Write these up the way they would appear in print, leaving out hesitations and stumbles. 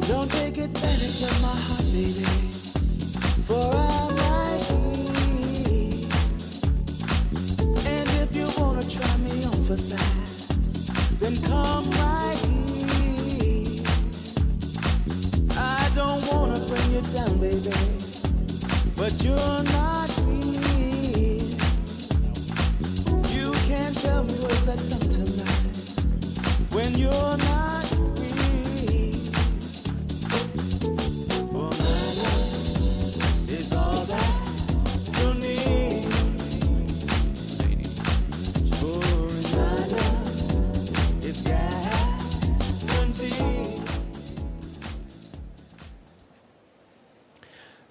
Don't take advantage of my heart, baby, for I'm right here. And if you wanna try me on for size, then come right here. I don't wanna bring you down, baby, but you're not real. You can't tell me what's that done tonight when you're not.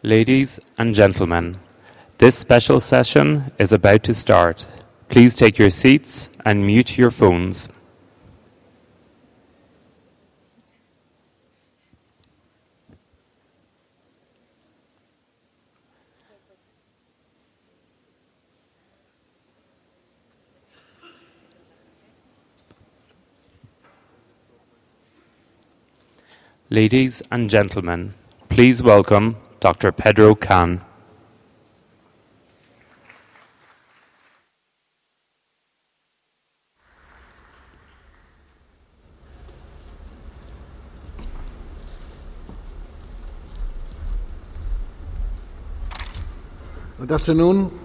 Ladies and gentlemen, this special session is about to start. Please take your seats and mute your phones. Ladies and gentlemen, please welcome Dr. Pedro Khan. Good afternoon.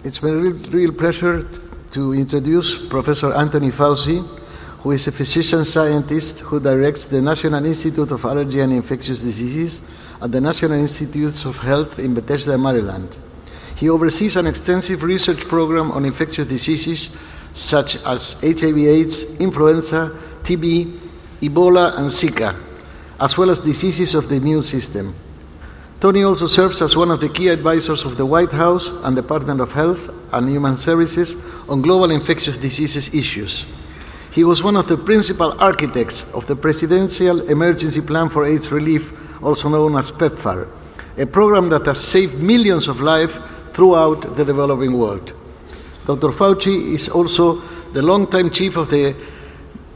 It's my real pleasure to introduce Professor Anthony Fauci, who is a physician scientist who directs the National Institute of Allergy and Infectious Diseases at the National Institutes of Health in Bethesda, Maryland. He oversees an extensive research program on infectious diseases such as HIV/AIDS, influenza, TB, Ebola, and Zika, as well as diseases of the immune system. Tony also serves as one of the key advisors of the White House and Department of Health and Human Services on global infectious diseases issues. He was one of the principal architects of the Presidential Emergency Plan for AIDS Relief, also known as PEPFAR, a program that has saved millions of lives throughout the developing world. Dr. Fauci is also the longtime chief of the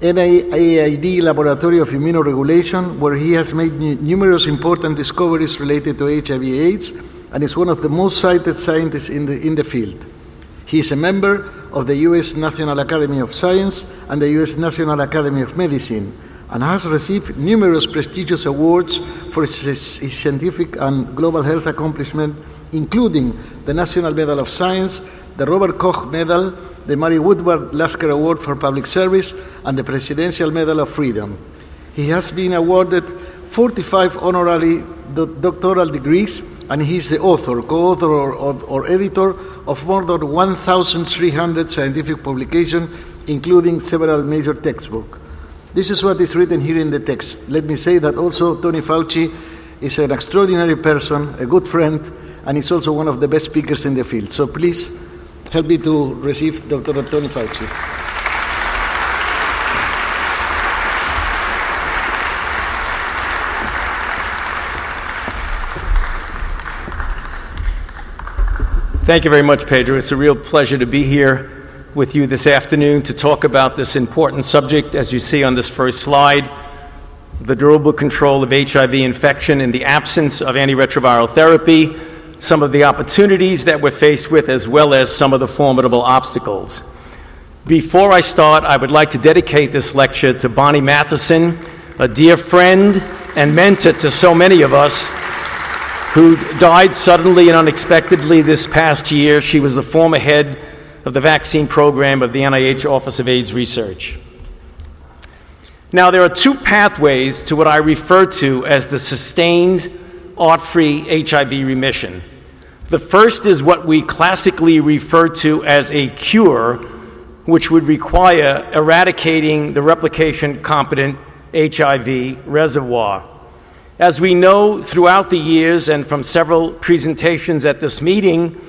NIAID Laboratory of Immunoregulation, where he has made numerous important discoveries related to HIV/AIDS and is one of the most cited scientists in the field. He is a member of the U.S. National Academy of Science and the U.S. National Academy of Medicine, and has received numerous prestigious awards for his scientific and global health accomplishment, including the National Medal of Science, the Robert Koch Medal, the Mary Woodward Lasker Award for Public Service, and the Presidential Medal of Freedom. He has been awarded 45 honorary doctoral degrees, and he is the author, co-author, or editor of more than 1,300 scientific publications, including several major textbooks. This is what is written here in the text. Let me say that also Tony Fauci is an extraordinary person, a good friend, and is also one of the best speakers in the field. So please help me to receive Dr. Tony Fauci. Thank you very much, Pedro. It's a real pleasure to be here with you this afternoon to talk about this important subject, as you see on this first slide, the durable control of HIV infection in the absence of antiretroviral therapy, some of the opportunities that we're faced with, as well as some of the formidable obstacles. Before I start, I would like to dedicate this lecture to Bonnie Matheson, a dear friend and mentor to so many of us, who died suddenly and unexpectedly this past year. She was the former head of the vaccine program of the NIH Office of AIDS Research. Now, there are two pathways to what I refer to as the sustained ART-free HIV remission. The first is what we classically refer to as a cure, which would require eradicating the replication-competent HIV reservoir. As we know throughout the years and from several presentations at this meeting,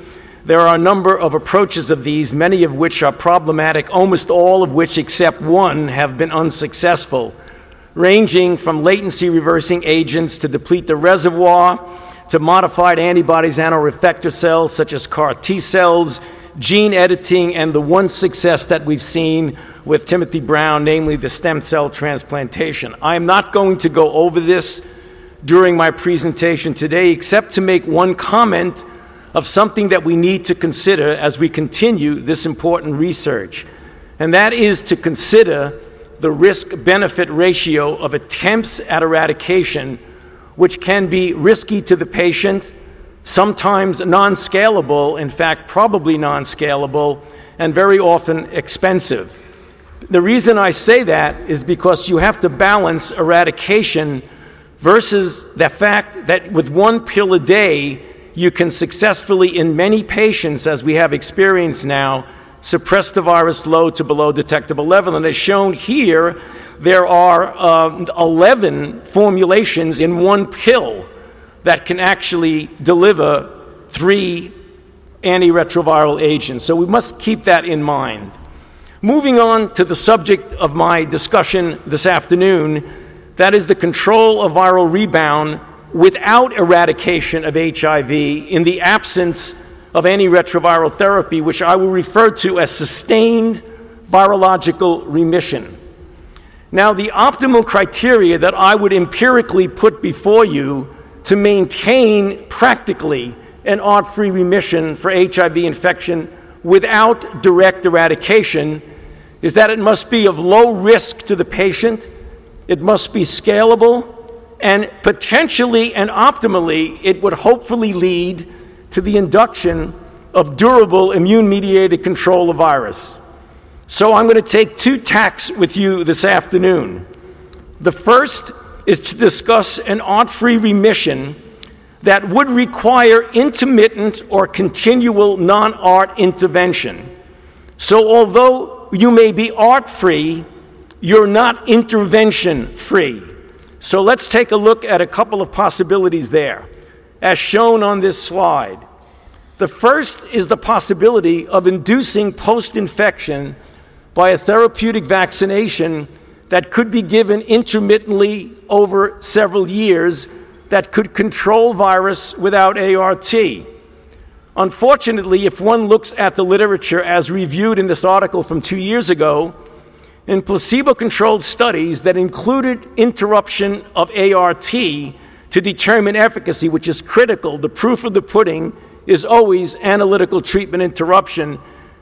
there are a number of approaches of these, many of which are problematic, almost all of which except one have been unsuccessful, ranging from latency reversing agents to deplete the reservoir, to modified antibodies, effector cells such as CAR T cells, gene editing, and the one success that we've seen with Timothy Brown, namely the stem cell transplantation. I'm not going to go over this during my presentation today, except to make one comment of something that we need to consider as we continue this important research, and that is to consider the risk-benefit ratio of attempts at eradication, which can be risky to the patient, sometimes non-scalable, in fact, probably non-scalable, and very often expensive. The reason I say that is because you have to balance eradication versus the fact that with one pill a day, you can successfully, in many patients, as we have experience now, suppress the virus low to below detectable level. And as shown here, there are 11 formulations in one pill that can actually deliver 3 antiretroviral agents. So we must keep that in mind. Moving on to the subject of my discussion this afternoon, that is the control of viral rebound without eradication of HIV in the absence of antiretroviral therapy, which I will refer to as sustained virological remission. Now, the optimal criteria that I would empirically put before you to maintain practically an ART-free remission for HIV infection without direct eradication is that it must be of low risk to the patient, it must be scalable, and potentially and optimally, it would hopefully lead to the induction of durable immune-mediated control of virus. So I'm going to take 2 tacks with you this afternoon. The first is to discuss an ART-free remission that would require intermittent or continual non-ART intervention. So although you may be ART-free, you're not intervention-free. So let's take a look at a couple of possibilities there, as shown on this slide. The first is the possibility of inducing post-infection by a therapeutic vaccination that could be given intermittently over several years that could control virus without ART. Unfortunately, if one looks at the literature as reviewed in this article from 2 years ago, in placebo-controlled studies that included interruption of ART to determine efficacy, which is critical, the proof of the pudding is always analytical treatment interruption,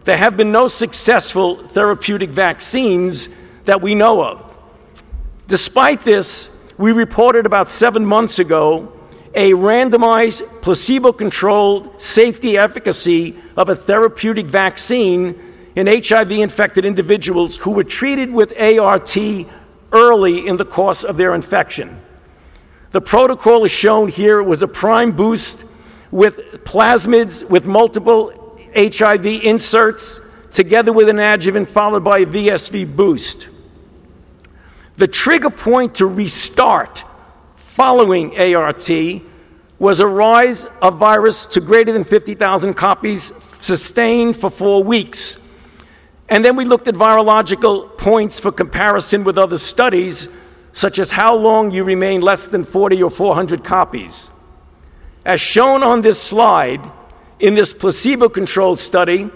there have been no successful therapeutic vaccines that we know of. Despite this, we reported about 7 months ago a randomized, placebo-controlled safety efficacy of a therapeutic vaccine in HIV-infected individuals who were treated with ART early in the course of their infection. The protocol is shown here. It was a prime boost with plasmids with multiple HIV inserts, together with an adjuvant followed by a VSV boost. The trigger point to restart following ART was a rise of virus to greater than 50,000 copies sustained for 4 weeks. And then we looked at virological points for comparison with other studies, such as how long you remain less than 40 or 400 copies. As shown on this slide, in this placebo-controlled study,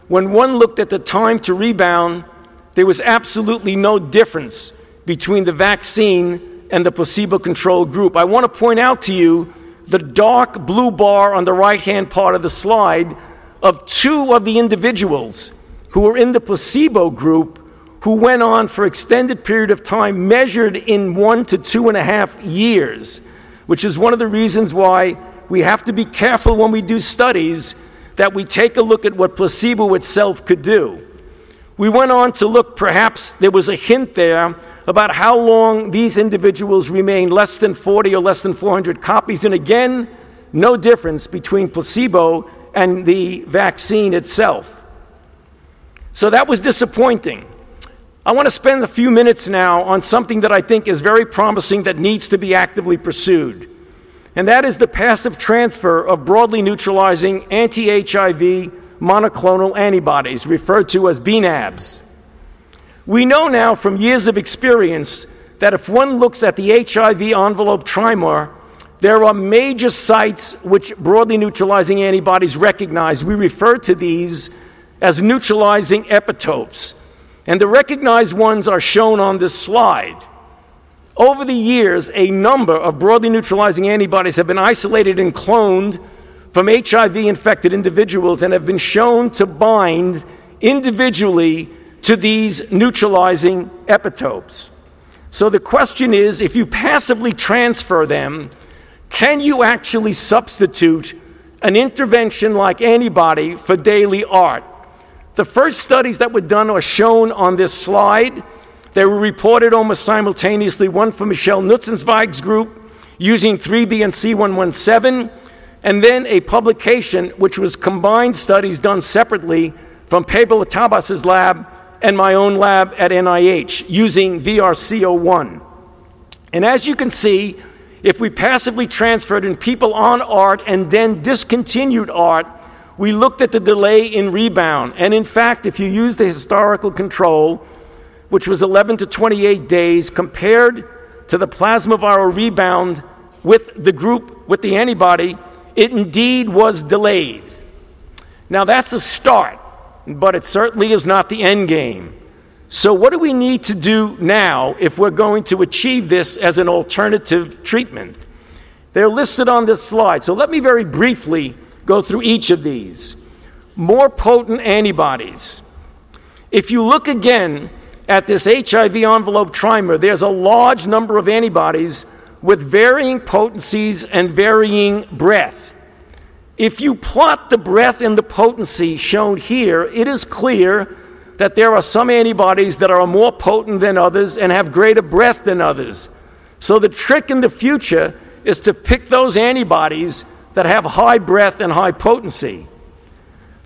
when one looked at the time to rebound, there was absolutely no difference between the vaccine and the placebo-controlled group. I want to point out to you the dark blue bar on the right-hand part of the slide of 2 of the individuals who were in the placebo group who went on for extended period of time measured in 1 to 2.5 years, which is one of the reasons why we have to be careful when we do studies that we take a look at what placebo itself could do. We went on to look, perhaps there was a hint there about how long these individuals remained less than 40 or less than 400 copies, and again, no difference between placebo and the vaccine itself. So that was disappointing. I want to spend a few minutes now on something that I think is very promising that needs to be actively pursued. And that is the passive transfer of broadly neutralizing anti-HIV monoclonal antibodies, referred to as BNABs. We know now from years of experience that if one looks at the HIV envelope trimer, there are major sites which broadly neutralizing antibodies recognize. We refer to these as neutralizing epitopes. And the recognized ones are shown on this slide. Over the years, a number of broadly neutralizing antibodies have been isolated and cloned from HIV-infected individuals and have been shown to bind individually to these neutralizing epitopes. So the question is, if you passively transfer them, can you actually substitute an intervention like antibody for daily ART? The first studies that were done are shown on this slide. They were reported almost simultaneously, one from Michelle Nutzenzweig's group using 3B and C117, and then a publication which was combined studies done separately from Pablo Tabas's lab and my own lab at NIH using VRC01. And as you can see, if we passively transferred in people on ART and then discontinued ART, we looked at the delay in rebound. And in fact, if you use the historical control, which was 11 to 28 days, compared to the plasma viral rebound with the group with the antibody, it indeed was delayed. Now that's a start, but it certainly is not the end game. So what do we need to do now if we're going to achieve this as an alternative treatment? They're listed on this slide. So let me very briefly go through each of these. More potent antibodies. If you look again at this HIV envelope trimer, there's a large number of antibodies with varying potencies and varying breadth. If you plot the breadth and the potency shown here, it is clear that there are some antibodies that are more potent than others and have greater breadth than others. So the trick in the future is to pick those antibodies that have high breadth and high potency.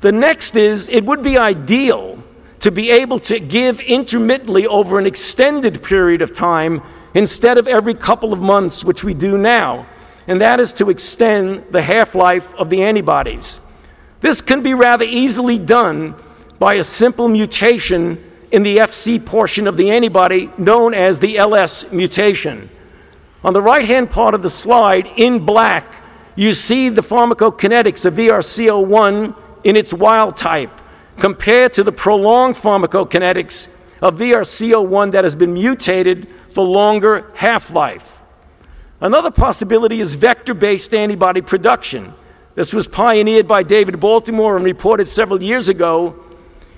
The next is, it would be ideal to be able to give intermittently over an extended period of time instead of every couple of months, which we do now, and that is to extend the half-life of the antibodies. This can be rather easily done by a simple mutation in the FC portion of the antibody known as the LS mutation. On the right-hand part of the slide, in black, you see the pharmacokinetics of VRC01 in its wild type compared to the prolonged pharmacokinetics of VRC01 that has been mutated for longer half-life. Another possibility is vector-based antibody production. This was pioneered by David Baltimore and reported several years ago,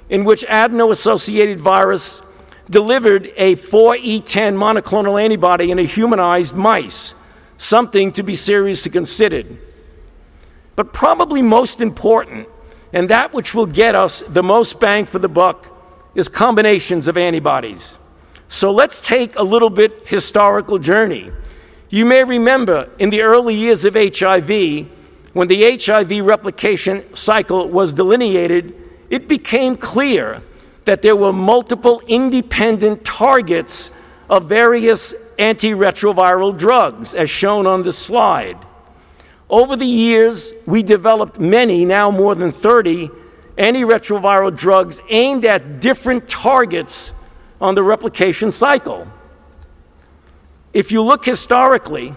in which adeno-associated virus delivered a 4E10 monoclonal antibody in a humanized mice, something to be seriously considered. But probably most important, and that which will get us the most bang for the buck, is combinations of antibodies. So let's take a little bit historical journey. You may remember in the early years of HIV, when the HIV replication cycle was delineated, it became clear that there were multiple independent targets of various antiretroviral drugs, as shown on this slide. Over the years, we developed many, now more than 30, antiretroviral drugs aimed at different targets on the replication cycle. If you look historically,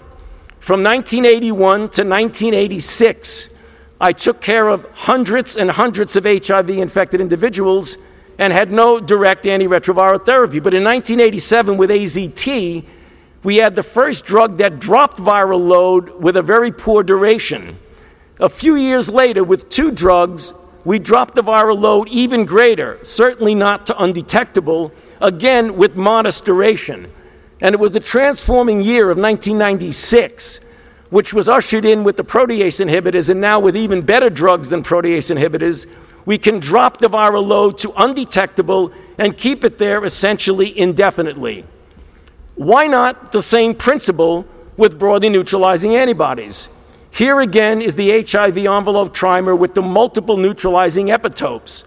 from 1981 to 1986, I took care of hundreds and hundreds of HIV-infected individuals and had no direct antiretroviral therapy. But in 1987 with AZT, we had the first drug that dropped viral load with a very poor duration. A few years later, with 2 drugs, we dropped the viral load even greater, certainly not to undetectable, again with modest duration. And it was the transforming year of 1996, which was ushered in with the protease inhibitors, and now with even better drugs than protease inhibitors, we can drop the viral load to undetectable and keep it there essentially indefinitely. Why not the same principle with broadly neutralizing antibodies? Here again is the HIV envelope trimer with the multiple neutralizing epitopes.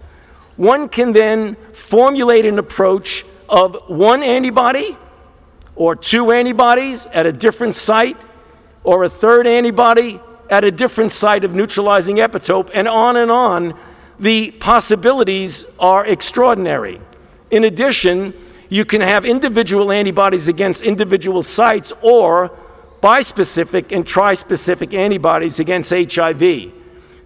One can then formulate an approach of one antibody or two antibodies at a different site, or a third antibody at a different site of neutralizing epitope, and on, the possibilities are extraordinary. In addition, you can have individual antibodies against individual sites, or bispecific and trispecific antibodies against HIV.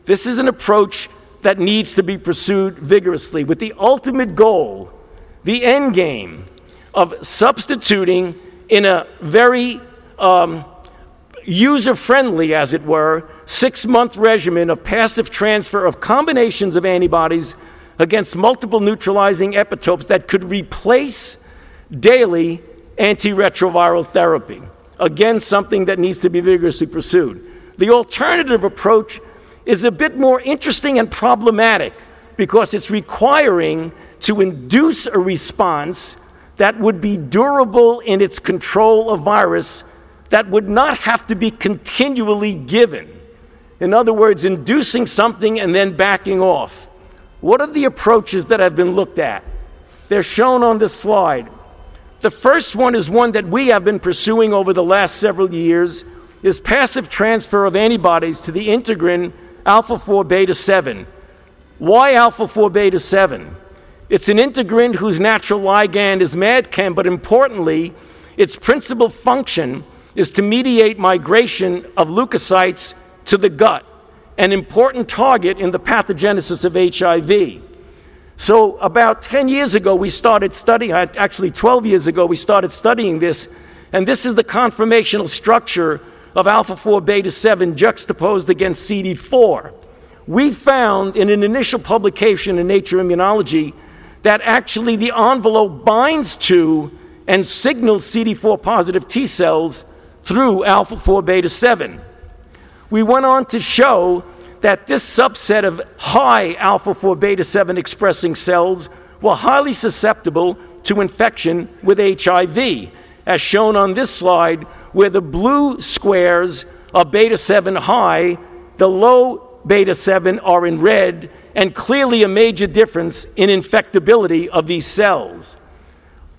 This is an approach that needs to be pursued vigorously with the ultimate goal, the end game, of substituting in a very user-friendly, as it were, 6-month regimen of passive transfer of combinations of antibodies against multiple neutralizing epitopes that could replace daily antiretroviral therapy. Again, something that needs to be vigorously pursued. The alternative approach is a bit more interesting and problematic because it's requiring to induce a response that would be durable in its control of virus, that would not have to be continually given. In other words, inducing something and then backing off. What are the approaches that have been looked at? They're shown on this slide. The first one is one that we have been pursuing over the last several years, is passive transfer of antibodies to the integrin alpha-4 beta-7. Why alpha-4 beta-7? It's an integrin whose natural ligand is MADCAM, but importantly, its principal function is to mediate migration of leukocytes to the gut, an important target in the pathogenesis of HIV. So about 10 years ago, we started studying, actually 12 years ago, we started studying this, and this is the conformational structure of alpha-4 beta-7 juxtaposed against CD4. We found in an initial publication in Nature Immunology that actually the envelope binds to and signals CD4 positive T cells through alpha-4 beta-7. We went on to show that this subset of high alpha-4 beta-7 expressing cells were highly susceptible to infection with HIV, as shown on this slide, where the blue squares are beta-7 high, the low beta-7 are in red, and clearly a major difference in infectability of these cells.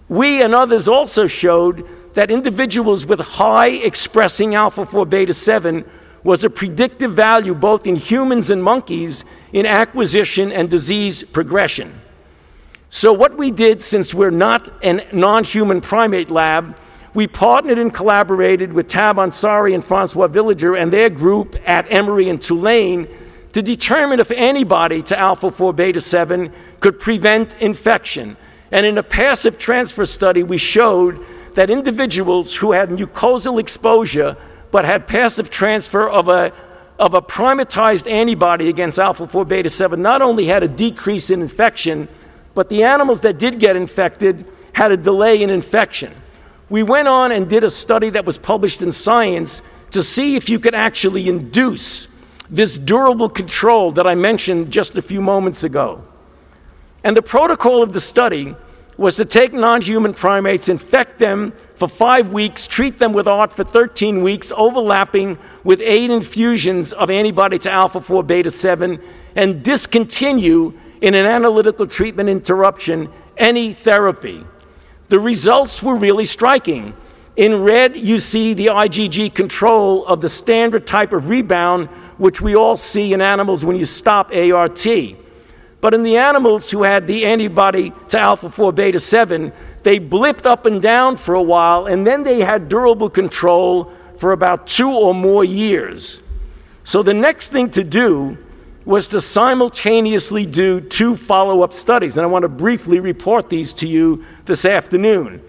We and others also showed that individuals with high expressing alpha-4 beta-7 was a predictive value both in humans and monkeys in acquisition and disease progression. So what we did, since we're not a non-human primate lab, we partnered and collaborated with Tab Ansari and Francois Villager and their group at Emory and Tulane to determine if antibody to alpha-4 beta-7 could prevent infection. And in a passive transfer study, we showed that individuals who had mucosal exposure but had passive transfer of a primatized antibody against alpha-4 beta-7 not only had a decrease in infection, but the animals that did get infected had a delay in infection. We went on and did a study that was published in Science to see if you could actually induce this durable control that I mentioned just a few moments ago. And the protocol of the study was to take non-human primates, infect them for 5 weeks, treat them with ART for 13 weeks, overlapping with 8 infusions of antibody to alpha-4 beta-7, and discontinue in an analytical treatment interruption any therapy. The results were really striking. In red, you see the IgG control of the standard type of rebound, which we all see in animals when you stop ART. But in the animals who had the antibody to alpha-4 beta-7, they blipped up and down for a while, and then they had durable control for about 2 or more years. So the next thing to do was to simultaneously do 2 follow-up studies, and I want to briefly report these to you this afternoon.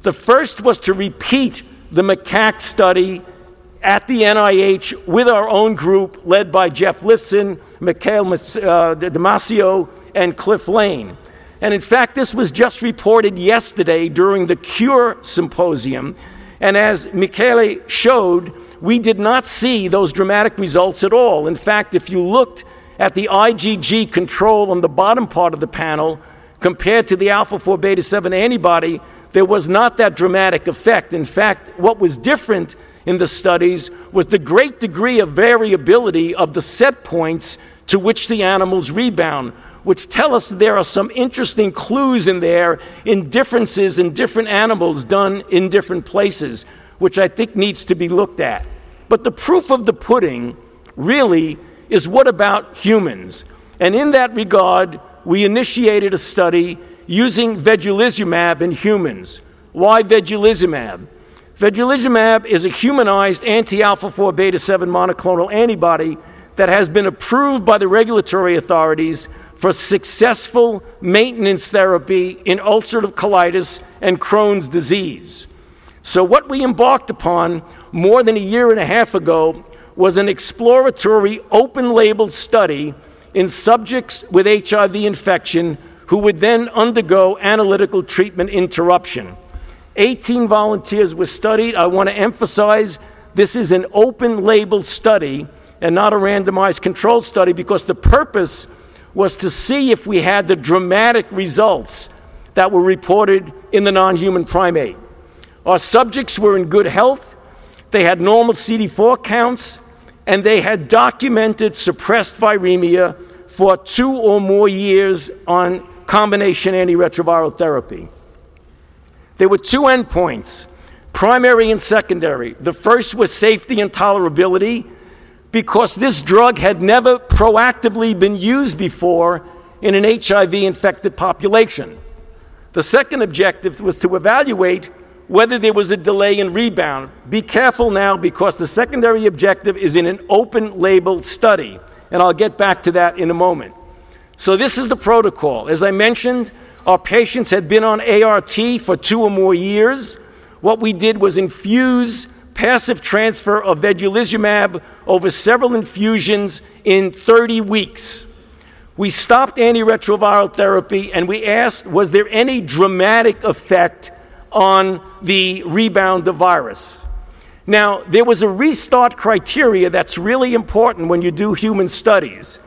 The first was to repeat the macaque study at the NIH with our own group led by Jeff Lifson, Mikhail Damasio, and Cliff Lane. And in fact, this was just reported yesterday during the Cure Symposium. And as Michele showed, we did not see those dramatic results at all. In fact, if you looked at the IgG control on the bottom part of the panel compared to the alpha-4 beta-7 antibody, there was not that dramatic effect. In fact, what was different in the studies was the great degree of variability of the set points to which the animals rebound. which tell us there are some interesting clues in there in differences in different animals done in different places, which I think needs to be looked at. But the proof of the pudding really is what about humans? And in that regard, we initiated a study using vedolizumab in humans. Why vedolizumab? Vedolizumab is a humanized anti-alpha-4 beta-7 monoclonal antibody that has been approved by the regulatory authorities for successful maintenance therapy in ulcerative colitis and Crohn's disease. So what we embarked upon more than a year and a half ago was an exploratory open-label study in subjects with HIV infection who would then undergo analytical treatment interruption. 18 volunteers were studied. I want to emphasize this is an open-label study and not a randomized controlled study, because the purpose was to see if we had the dramatic results that were reported in the non-human primate. Our subjects were in good health, they had normal CD4 counts, and they had documented suppressed viremia for 2 or more years on combination antiretroviral therapy. There were 2 endpoints, primary and secondary. The first was safety and tolerability, because this drug had never proactively been used before in an HIV-infected population. The second objective was to evaluate whether there was a delay in rebound. Be careful now, because the secondary objective is in an open-label study, and I'll get back to that in a moment. So this is the protocol. As I mentioned, our patients had been on ART for 2 or more years. What we did was infuse passive transfer of vedolizumab over several infusions in 30 weeks. We stopped antiretroviral therapy, and we asked, was there any dramatic effect on the rebound of virus? Now, there was a restart criteria that's really important when you do human studies.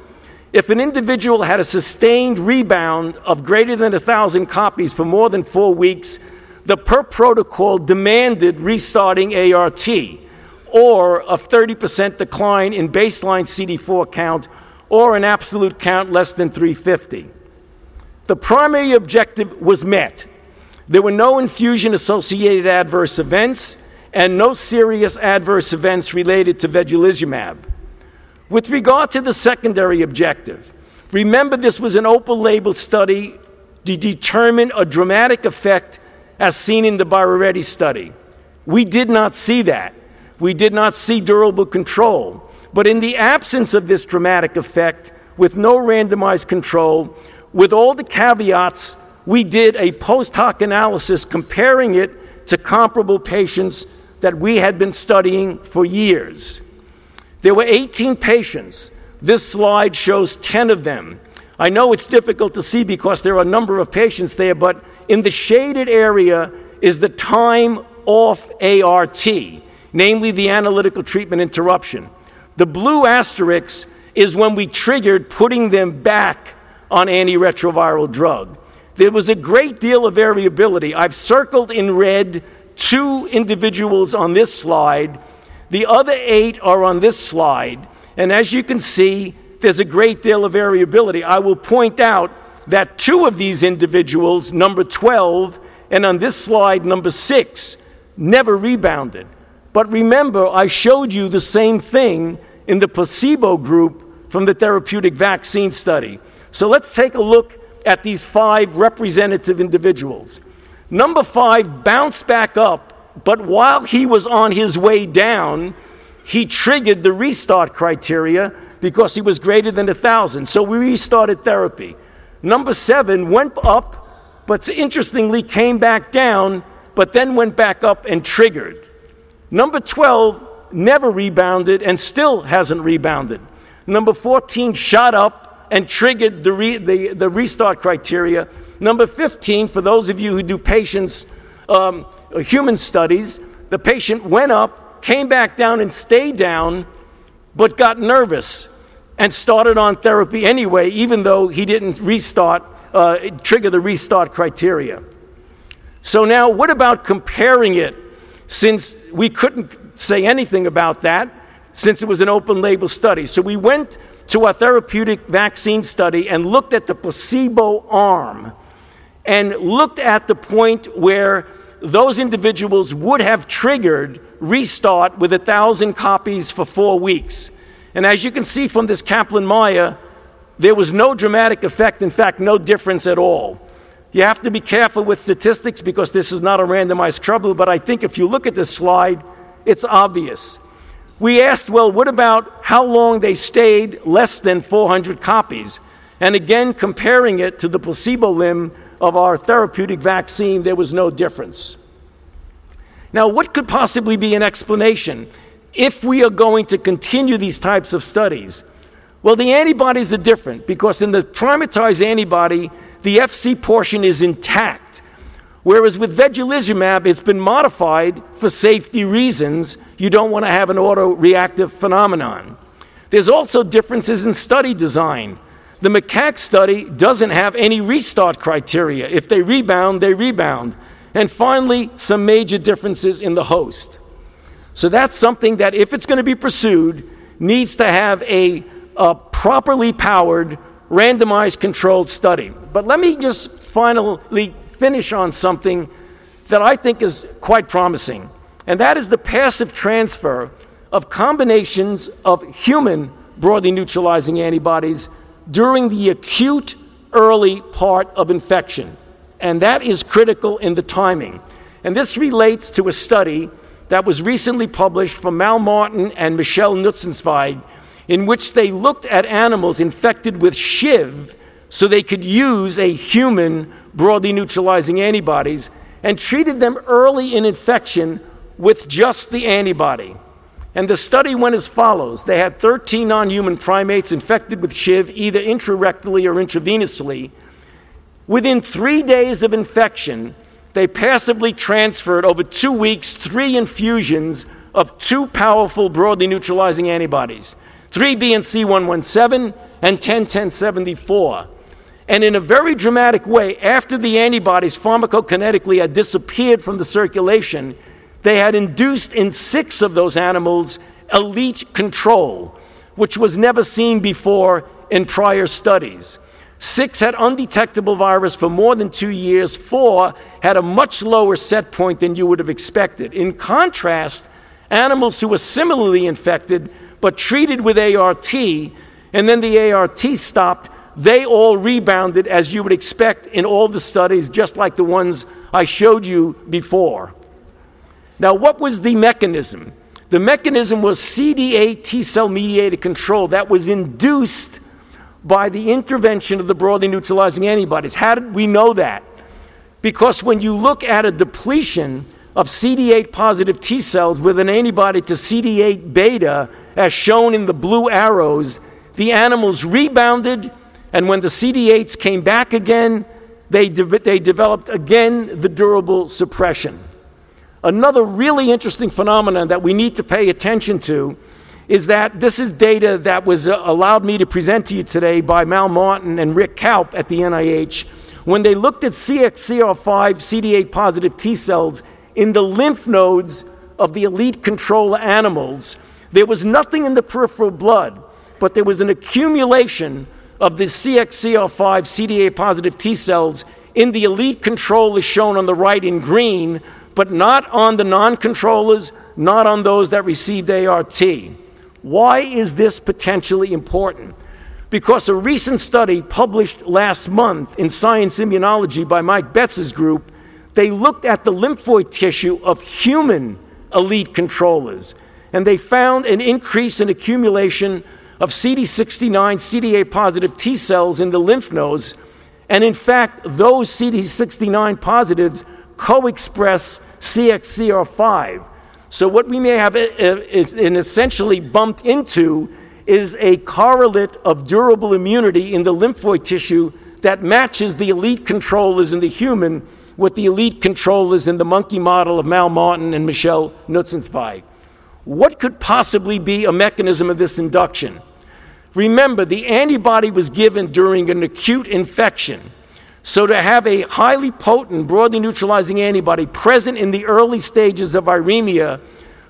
If an individual had a sustained rebound of greater than 1,000 copies for more than 4 weeks, the per protocol demanded restarting ART, or a 30% decline in baseline CD4 count, or an absolute count less than 350. The primary objective was met. There were no infusion-associated adverse events and no serious adverse events related to vedolizumab. With regard to the secondary objective, remember this was an open-label study to determine a dramatic effect as seen in the Birx study. We did not see that. We did not see durable control. But in the absence of this dramatic effect, with no randomized control, with all the caveats, we did a post hoc analysis comparing it to comparable patients that we had been studying for years. There were 18 patients. This slide shows 10 of them. I know it's difficult to see because there are a number of patients there, but in the shaded area is the time off ART, namely the analytical treatment interruption. The blue asterisk is when we triggered putting them back on antiretroviral drug. There was a great deal of variability. I've circled in red 2 individuals on this slide. The other 8 are on this slide. And as you can see, there's a great deal of variability. I will point out that 2 of these individuals, number 12, and on this slide, number 6, never rebounded. But remember, I showed you the same thing in the placebo group from the therapeutic vaccine study. So let's take a look at these 5 representative individuals. Number 5 bounced back up, but while he was on his way down, he triggered the restart criteria because he was greater than 1,000. So we restarted therapy. Number 7 went up, but interestingly came back down, but then went back up and triggered. Number 12 never rebounded and still hasn't rebounded. Number 14 shot up and triggered the restart criteria. Number 15, for those of you who do patients, human studies, the patient went up, came back down and stayed down, but got nervous and started on therapy anyway, even though he didn't trigger the restart criteria. So now, what about comparing it, since we couldn't say anything about that, since it was an open label study? So we went to our therapeutic vaccine study and looked at the placebo arm and looked at the point where those individuals would have triggered restart with 1,000 copies for 4 weeks. And as you can see from this Kaplan-Meier, there was no dramatic effect, in fact, no difference at all. You have to be careful with statistics because this is not a randomized trial, but I think if you look at this slide, it's obvious. We asked, well, what about how long they stayed less than 400 copies? And again, comparing it to the placebo limb of our therapeutic vaccine, there was no difference. Now, what could possibly be an explanation if we are going to continue these types of studies? Well, the antibodies are different because in the primatized antibody, the FC portion is intact, whereas with vedolizumab, it's been modified for safety reasons. You don't want to have an autoreactive phenomenon. There's also differences in study design. The macaque study doesn't have any restart criteria. If they rebound, they rebound. And finally, some major differences in the host. So that's something that, if it's going to be pursued, needs to have a properly powered, randomized controlled study. But let me just finally finish on something that I think is quite promising, and that is the passive transfer of combinations of human broadly neutralizing antibodies during the acute early part of infection. And that is critical in the timing. And this relates to a study that was recently published from Mal Martin and Michelle Nutzenzweig, in which they looked at animals infected with HIV so they could use a human broadly neutralizing antibodies and treated them early in infection with just the antibody. And the study went as follows. They had 13 non-human primates infected with HIV, either intrarectally or intravenously. Within 3 days of infection, they passively transferred over 2 weeks 3 infusions of 2 powerful broadly neutralizing antibodies, 3BNC117 and 101074. And in a very dramatic way, after the antibodies pharmacokinetically had disappeared from the circulation, they had induced in 6 of those animals elite control, which was never seen before in prior studies. 6 had undetectable virus for more than 2 years. 4 had a much lower set point than you would have expected. In contrast, animals who were similarly infected but treated with ART, and then the ART stopped, they all rebounded as you would expect in all the studies, just like the ones I showed you before. Now, what was the mechanism? The mechanism was CD8 T-cell mediated control that was induced by the intervention of the broadly neutralizing antibodies. How did we know that? Because when you look at a depletion of CD8 positive T cells with an antibody to CD8 beta, as shown in the blue arrows, the animals rebounded, and when the CD8s came back again, they developed again the durable suppression. Another really interesting phenomenon that we need to pay attention to is that this is data that was allowed me to present to you today by Mal Martin and Rick Kaup at the NIH, when they looked at CXCR5 CD8 positive T cells in the lymph nodes of the elite control animals. There was nothing in the peripheral blood, but there was an accumulation of the CXCR5 CD8 positive T cells in the elite control, as shown on the right in green, but not on the non-controllers, not on those that received ART. Why is this potentially important? Because a recent study published last month in Science Immunology by Mike Betz's group, they looked at the lymphoid tissue of human elite controllers, and they found an increase in accumulation of CD69, CD8 positive T cells in the lymph nodes, and in fact, those CD69 positives co-express CXCR5. So what we may have is essentially bumped into is a correlate of durable immunity in the lymphoid tissue that matches the elite controllers in the human with the elite controllers in the monkey model of Mal Martin and Michelle Nutzenzweig. What could possibly be a mechanism of this induction? Remember, the antibody was given during an acute infection. So to have a highly potent, broadly neutralizing antibody present in the early stages of viremia,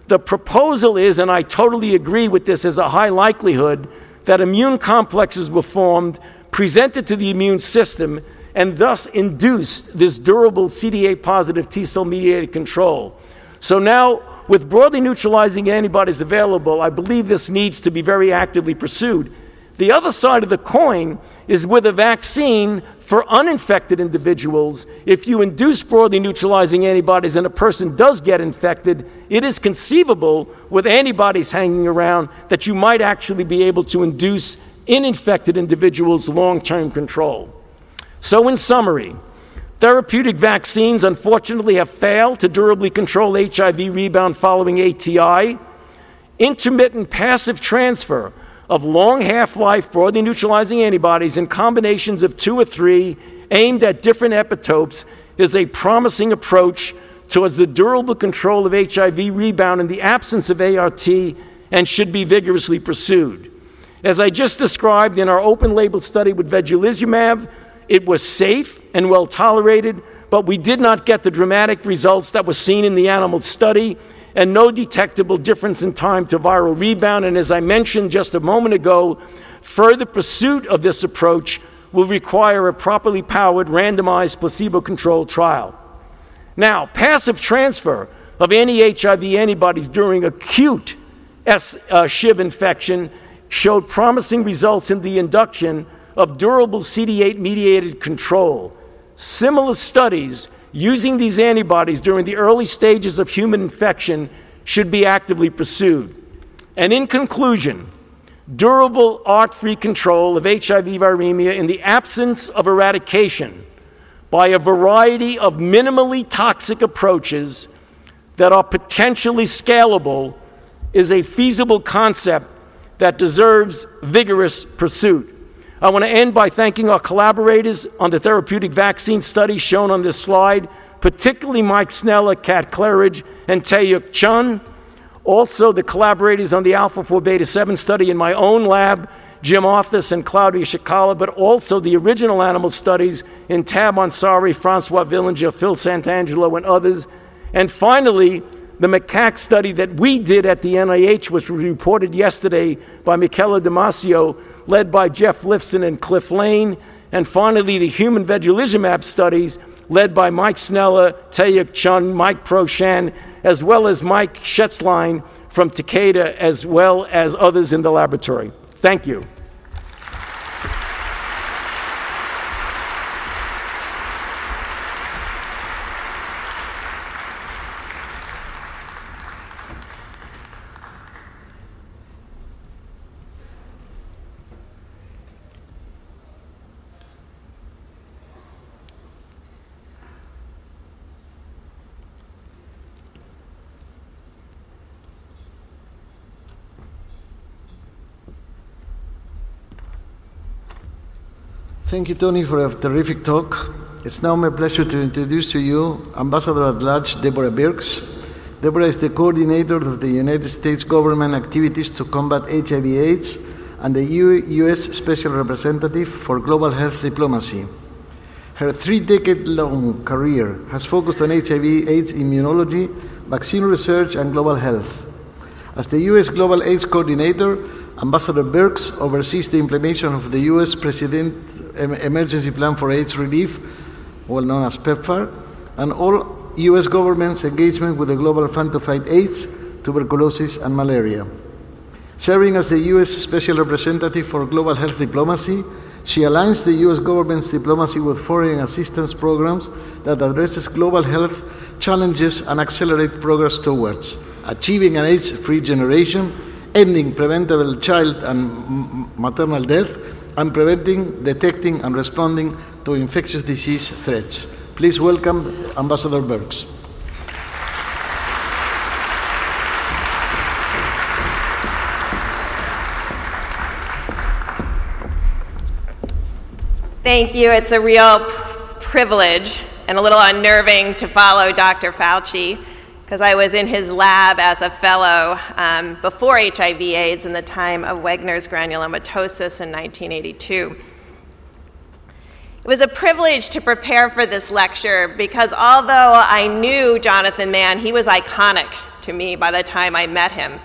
the proposal is, and I totally agree with this as a high likelihood, that immune complexes were formed, presented to the immune system, and thus induced this durable CD8 positive T cell mediated control. So now, with broadly neutralizing antibodies available, I believe this needs to be very actively pursued. The other side of the coin is with a vaccine for uninfected individuals. If you induce broadly neutralizing antibodies and a person does get infected, it is conceivable with antibodies hanging around that you might actually be able to induce in infected individuals long-term control. So in summary, therapeutic vaccines unfortunately have failed to durably control HIV rebound following ATI. Intermittent passive transfer of long half-life broadly neutralizing antibodies in combinations of 2 or 3 aimed at different epitopes is a promising approach towards the durable control of HIV rebound in the absence of ART and should be vigorously pursued. As I just described in our open-label study with vedolizumab, it was safe and well tolerated, but we did not get the dramatic results that were seen in the animal study, and no detectable difference in time to viral rebound. And as I mentioned just a moment ago, further pursuit of this approach will require a properly powered, randomized, placebo-controlled trial. Now, passive transfer of anti-HIV antibodies during acute SHIV infection showed promising results in the induction of durable CD8-mediated control. Similar studies using these antibodies during the early stages of human infection should be actively pursued. And in conclusion, durable ART-free control of HIV viremia in the absence of eradication by a variety of minimally toxic approaches that are potentially scalable is a feasible concept that deserves vigorous pursuit. I want to end by thanking our collaborators on the therapeutic vaccine study shown on this slide, particularly Mike Snella, Kat Claridge, and Taeyuk Chun. Also, the collaborators on the alpha-4 beta-7 study in my own lab, Jim Arthus and Claudia Shikala, but also the original animal studies in Tab Ansari, Francois Villinger, Phil Santangelo, and others. And finally, the macaque study that we did at the NIH was reported yesterday by Michela Damasio, led by Jeff Lifson and Cliff Lane. And finally, the human vedolizumab studies led by Mike Snella, Taeyuk Chun, Mike Proshan, as well as Mike Schetzlein from Takeda, as well as others in the laboratory. Thank you. Thank you, Tony, for a terrific talk. It's now my pleasure to introduce to you Ambassador-at-Large Deborah Birx. Deborah is the coordinator of the United States government activities to combat HIV/AIDS and the U.S. Special Representative for Global Health Diplomacy. Her 3-decade-long career has focused on HIV/AIDS immunology, vaccine research, and global health. As the U.S. Global AIDS Coordinator, Ambassador Birx oversees the implementation of the U.S. President Emergency Plan for AIDS Relief, well known as PEPFAR, and all U.S. government's engagement with the Global Fund to Fight AIDS, tuberculosis, and malaria. Serving as the U.S. Special Representative for Global Health Diplomacy, she aligns the U.S. government's diplomacy with foreign assistance programs that addresses global health challenges and accelerate progress towards achieving an AIDS-free generation, ending preventable child and maternal death, and preventing, detecting, and responding to infectious disease threats. Please welcome Ambassador Birx. Thank you. It's a real privilege and a little unnerving to follow Dr. Fauci, because I was in his lab as a fellow before HIV/AIDS in the time of Wegener's granulomatosis in 1982. It was a privilege to prepare for this lecture because although I knew Jonathan Mann, he was iconic to me by the time I met him.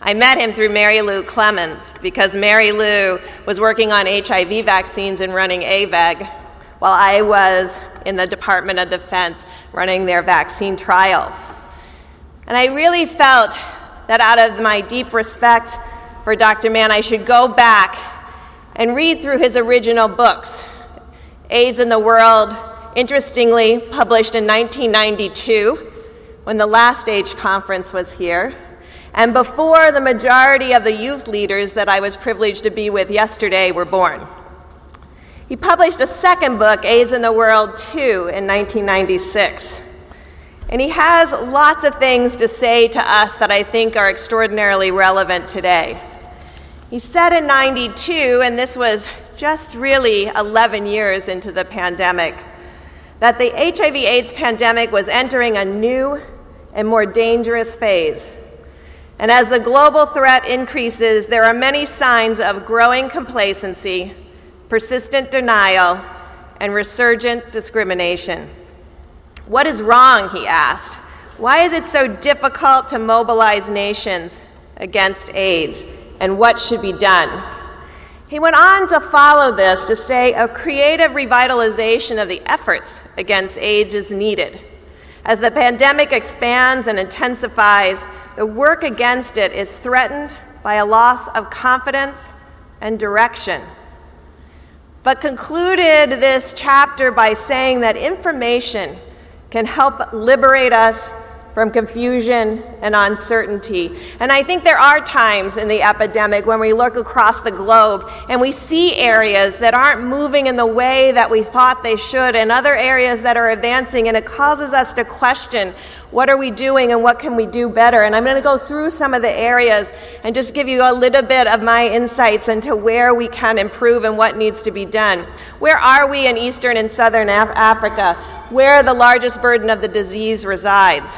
I met him through Mary Lou Clemens because Mary Lou was working on HIV vaccines and running AVEG while I was in the Department of Defense running their vaccine trials. And I really felt that out of my deep respect for Dr. Mann, I should go back and read through his original books. AIDS in the World, interestingly, published in 1992 when the last AIDS conference was here, and before the majority of the youth leaders that I was privileged to be with yesterday were born. He published a second book, AIDS in the World 2, in 1996. And he has lots of things to say to us that I think are extraordinarily relevant today. He said in 92, and this was just really 11 years into the pandemic, that the HIV/AIDS pandemic was entering a new and more dangerous phase. And as the global threat increases, there are many signs of growing complacency, persistent denial, and resurgent discrimination. What is wrong, he asked. Why is it so difficult to mobilize nations against AIDS, and what should be done? He went on to follow this to say a creative revitalization of the efforts against AIDS is needed. As the pandemic expands and intensifies, the work against it is threatened by a loss of confidence and direction. But concluded this chapter by saying that information can help liberate us from confusion and uncertainty. And I think there are times in the epidemic when we look across the globe and we see areas that aren't moving in the way that we thought they should, and other areas that are advancing, and it causes us to question, what are we doing and what can we do better? And I'm going to go through some of the areas and just give you a little bit of my insights into where we can improve and what needs to be done. Where are we in Eastern and Southern Africa, where the largest burden of the disease resides?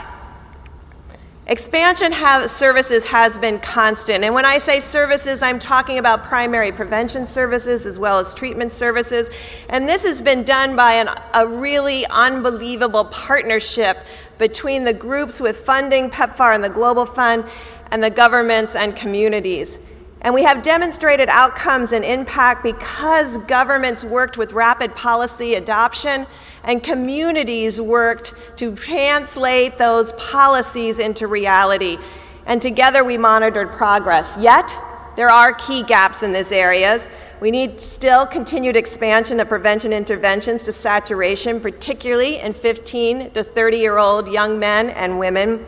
Expansion services has been constant. And when I say services, I'm talking about primary prevention services as well as treatment services. And this has been done by a really unbelievable partnership between the groups with funding, PEPFAR and the Global Fund, and the governments and communities. And we have demonstrated outcomes and impact because governments worked with rapid policy adoption and communities worked to translate those policies into reality. And together we monitored progress. Yet, there are key gaps in these areas. We need still continued expansion of prevention interventions to saturation, particularly in 15 to 30-year-old young men and women.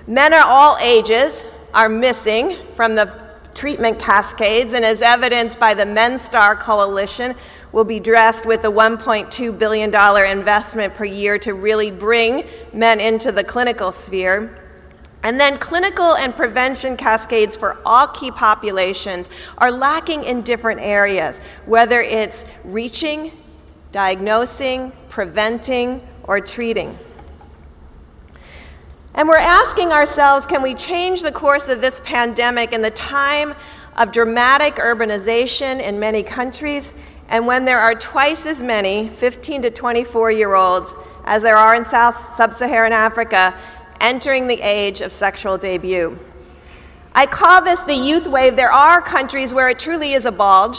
Men of all ages are missing from the treatment cascades, and as evidenced by the MenStar Coalition, will be addressed with the $1.2 billion investment per year to really bring men into the clinical sphere. And then clinical and prevention cascades for all key populations are lacking in different areas, whether it's reaching, diagnosing, preventing, or treating. And we're asking ourselves, can we change the course of this pandemic in the time of dramatic urbanization in many countries, and when there are twice as many 15 to 24-year-olds as there are in sub-Saharan Africa entering the age of sexual debut? I call this the youth wave. There are countries where it truly is a bulge.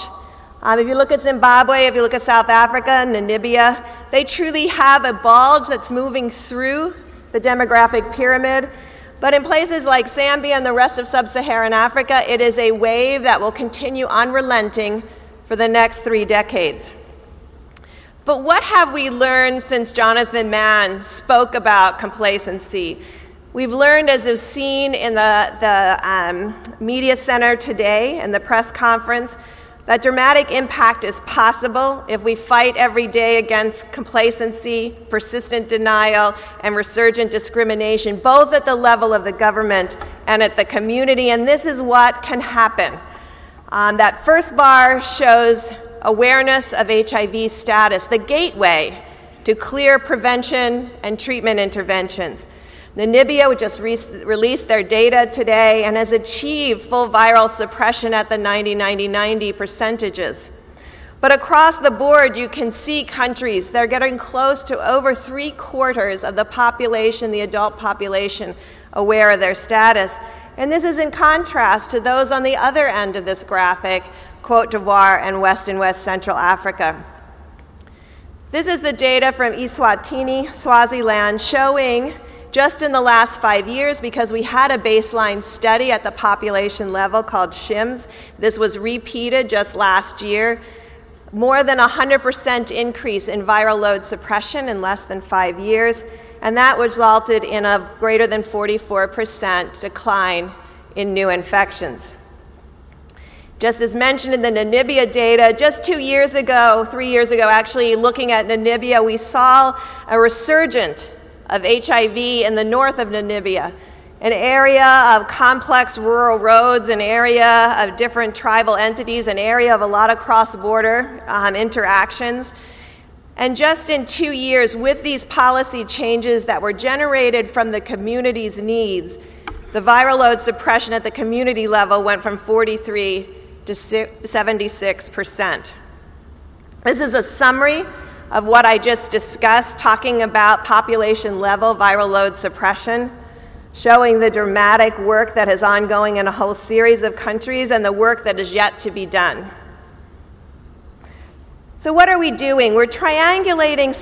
If you look at Zimbabwe, if you look at South Africa, Namibia, they truly have a bulge that's moving through the demographic pyramid. But in places like Zambia and the rest of sub-Saharan Africa, it is a wave that will continue unrelenting for the next 3 decades. But what have we learned since Jonathan Mann spoke about complacency? We've learned, as is seen in the media center today and the press conference, that dramatic impact is possible if we fight every day against complacency, persistent denial, and resurgent discrimination, both at the level of the government and at the community, and this is what can happen. That first bar shows awareness of HIV status, the gateway to clear prevention and treatment interventions. Namibia just released their data today and has achieved full viral suppression at the 90 percentages. But across the board, you can see countries that are getting close to over 3/4 of the population, the adult population, aware of their status. And this is in contrast to those on the other end of this graphic, Cote d'Ivoire and West and West Central Africa. This is the data from Eswatini, Swaziland, showing just in the last 5 years, because we had a baseline study at the population level called SHIMS. This was repeated just last year. More than 100% increase in viral load suppression in less than 5 years, and that resulted in a greater than 44% decline in new infections. Just as mentioned in the Namibia data, just 3 years ago actually, looking at Namibia, we saw a resurgence of HIV in the north of Namibia, an area of complex rural roads, an area of different tribal entities, an area of a lot of cross-border interactions. And just in 2 years, with these policy changes that were generated from the community's needs, the viral load suppression at the community level went from 43 to 76%. This is a summary of what I just discussed, talking about population level viral load suppression, showing the dramatic work that is ongoing in a whole series of countries and the work that is yet to be done. So what are we doing? We're triangulating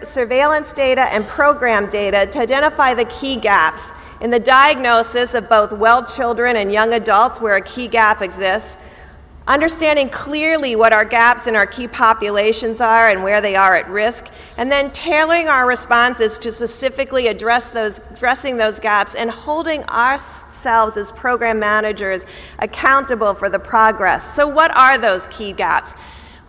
surveillance data and program data to identify the key gaps in the diagnosis of both well children and young adults where a key gap exists, understanding clearly what our gaps in our key populations are and where they are at risk, and then tailoring our responses to specifically addressing those gaps and holding ourselves as program managers accountable for the progress. So what are those key gaps?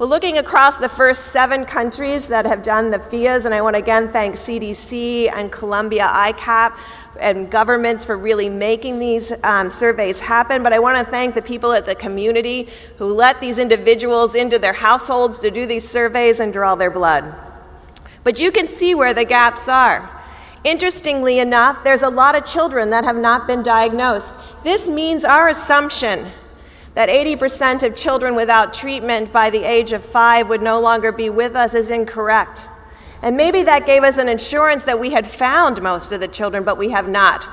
Well, looking across the first 7 countries that have done the FIAs, and I want to again thank CDC and Columbia ICAP and governments for really making these surveys happen, but I want to thank the people at the community who let these individuals into their households to do these surveys and draw their blood. But you can see where the gaps are. Interestingly enough, there's a lot of children that have not been diagnosed. This means our assumption that 80% of children without treatment by the age of 5 would no longer be with us is incorrect. And maybe that gave us an assurance that we had found most of the children, but we have not.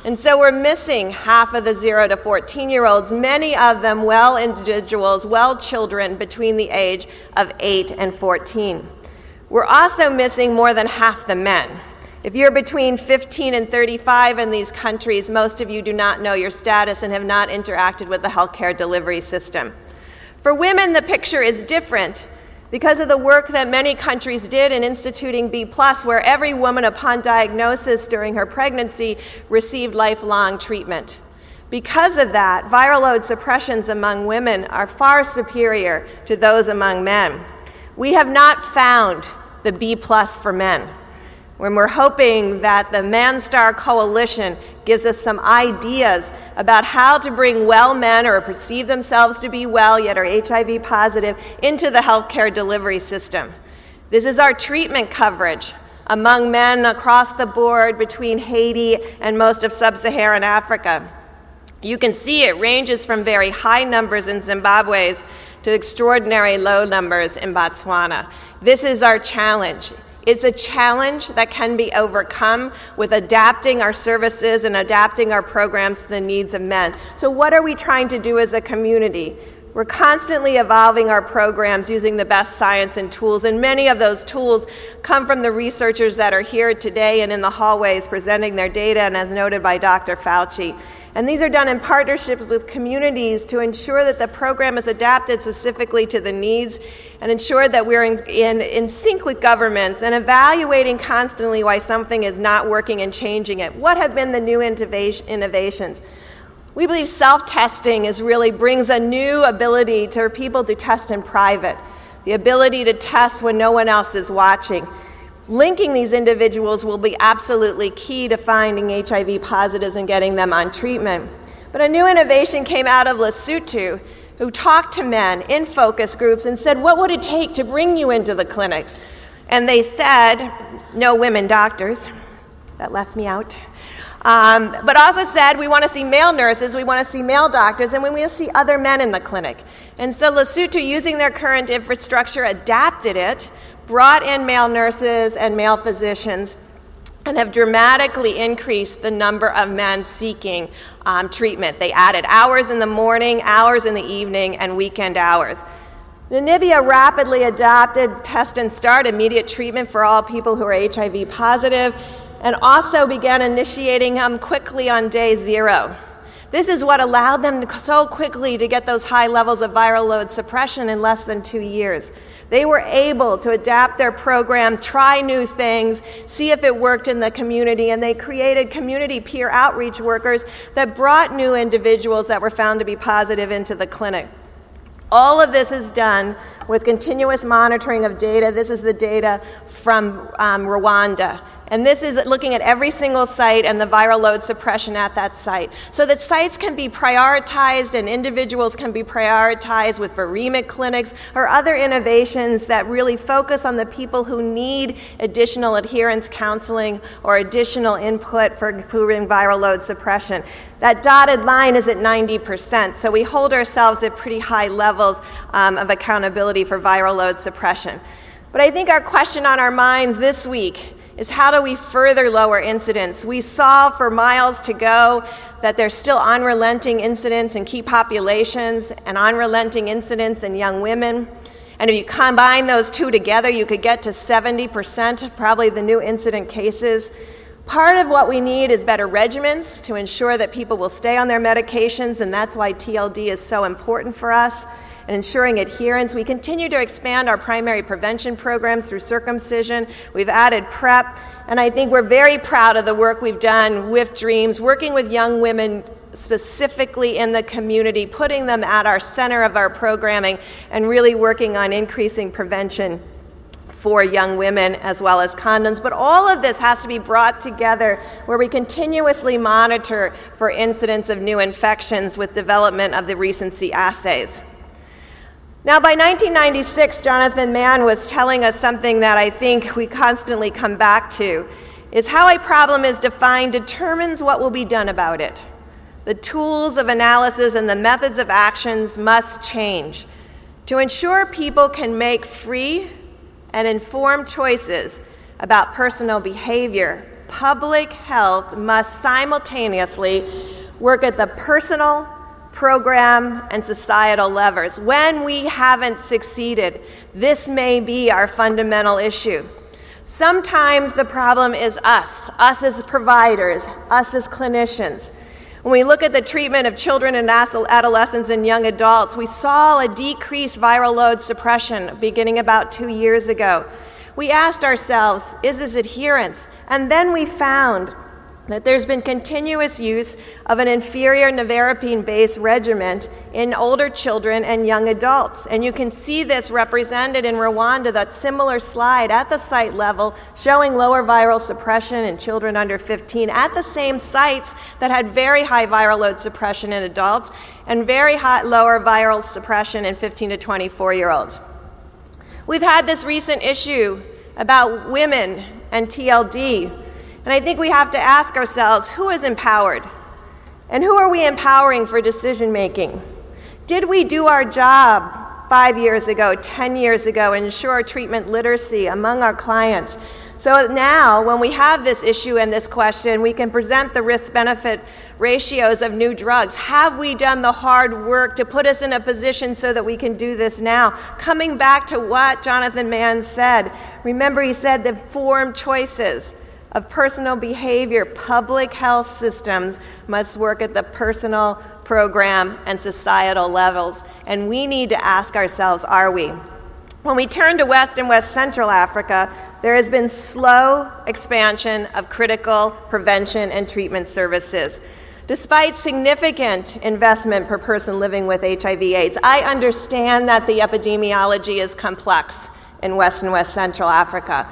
And so we're missing half of the 0 to 14-year-olds, many of them well individuals, well children between the age of 8 and 14. We're also missing more than half the men. If you're between 15 and 35 in these countries, most of you do not know your status and have not interacted with the healthcare delivery system. For women, the picture is different because of the work that many countries did in instituting B+, where every woman upon diagnosis during her pregnancy received lifelong treatment. Because of that, viral load suppressions among women are far superior to those among men. We have not found the B+ for men. When we're hoping that the ManStar Coalition gives us some ideas about how to bring well men or perceive themselves to be well yet are HIV positive into the healthcare delivery system. This is our treatment coverage among men across the board between Haiti and most of sub-Saharan Africa. You can see it ranges from very high numbers in Zimbabwe to extraordinary low numbers in Botswana. This is our challenge. It's a challenge that can be overcome with adapting our services and adapting our programs to the needs of men. So what are we trying to do as a community? We're constantly evolving our programs using the best science and tools, and many of those tools come from the researchers that are here today and in the hallways presenting their data, and as noted by Dr. Fauci. And these are done in partnerships with communities to ensure that the program is adapted specifically to the needs and ensure that we're in sync with governments and evaluating constantly why something is not working and changing it. What have been the new innovations? We believe self-testing really brings a new ability for people to test in private, the ability to test when no one else is watching. Linking these individuals will be absolutely key to finding HIV positives and getting them on treatment. But a new innovation came out of Lesotho, who talked to men in focus groups and said, what would it take to bring you into the clinics? And they said, no women doctors. That left me out. But also said, we want to see male nurses, we want to see male doctors, and we want to see other men in the clinic. And so Lesotho, using their current infrastructure, adapted it, brought in male nurses and male physicians, and have dramatically increased the number of men seeking treatment. They added hours in the morning, hours in the evening, and weekend hours. Namibia rapidly adopted Test and Start, immediate treatment for all people who are HIV positive, and also began initiating them quickly on day 0. This is what allowed them so quickly to get those high levels of viral load suppression in less than 2 years. They were able to adapt their program, try new things, see if it worked in the community, and they created community peer outreach workers that brought new individuals that were found to be positive into the clinic. All of this is done with continuous monitoring of data. This is the data from Rwanda. And this is looking at every single site and the viral load suppression at that site, so that sites can be prioritized and individuals can be prioritized with viremic clinics or other innovations that really focus on the people who need additional adherence counseling or additional input for improving viral load suppression. That dotted line is at 90%, so we hold ourselves at pretty high levels of accountability for viral load suppression. But I think our question on our minds this week is, how do we further lower incidence? We saw for miles to go that there's still unrelenting incidence in key populations and unrelenting incidence in young women. And if you combine those two together, you could get to 70% of probably the new incident cases. Part of what we need is better regimens to ensure that people will stay on their medications, and that's why TLD is so important for us. And ensuring adherence. We continue to expand our primary prevention programs through circumcision. We've added PrEP, and I think we're very proud of the work we've done with DREAMS, working with young women specifically in the community, putting them at our center of our programming, and really working on increasing prevention for young women as well as condoms. But all of this has to be brought together where we continuously monitor for incidents of new infections with development of the recency assays. Now, by 1996, Jonathan Mann was telling us something that I think we constantly come back to, is how a problem is defined determines what will be done about it. The tools of analysis and the methods of actions must change. To ensure people can make free and informed choices about personal behavior, public health must simultaneously work at the personal, program, and societal levers. When we haven't succeeded, this may be our fundamental issue. Sometimes the problem is us as providers, us as clinicians. When we look at the treatment of children and adolescents and young adults, we saw a decreased viral load suppression beginning about 2 years ago. We asked ourselves, is this adherence? And then we found that there's been continuous use of an inferior nevirapine-based regimen in older children and young adults. And you can see this represented in Rwanda, that similar slide at the site level showing lower viral suppression in children under 15 at the same sites that had very high viral load suppression in adults and very high lower viral suppression in 15 to 24-year-olds. We've had this recent issue about women and TLD. And I think we have to ask ourselves, who is empowered? And who are we empowering for decision making? Did we do our job 5 years ago, 10 years ago, and ensure treatment literacy among our clients? So now, when we have this issue and this question, we can present the risk-benefit ratios of new drugs. Have we done the hard work to put us in a position so that we can do this now? Coming back to what Jonathan Mann said, remember he said the informed choices of personal behavior. Public health systems must work at the personal, program, and societal levels. And we need to ask ourselves, are we? When we turn to West and West Central Africa, there has been slow expansion of critical prevention and treatment services. Despite significant investment per person living with HIV/AIDS, I understand that the epidemiology is complex in West and West Central Africa.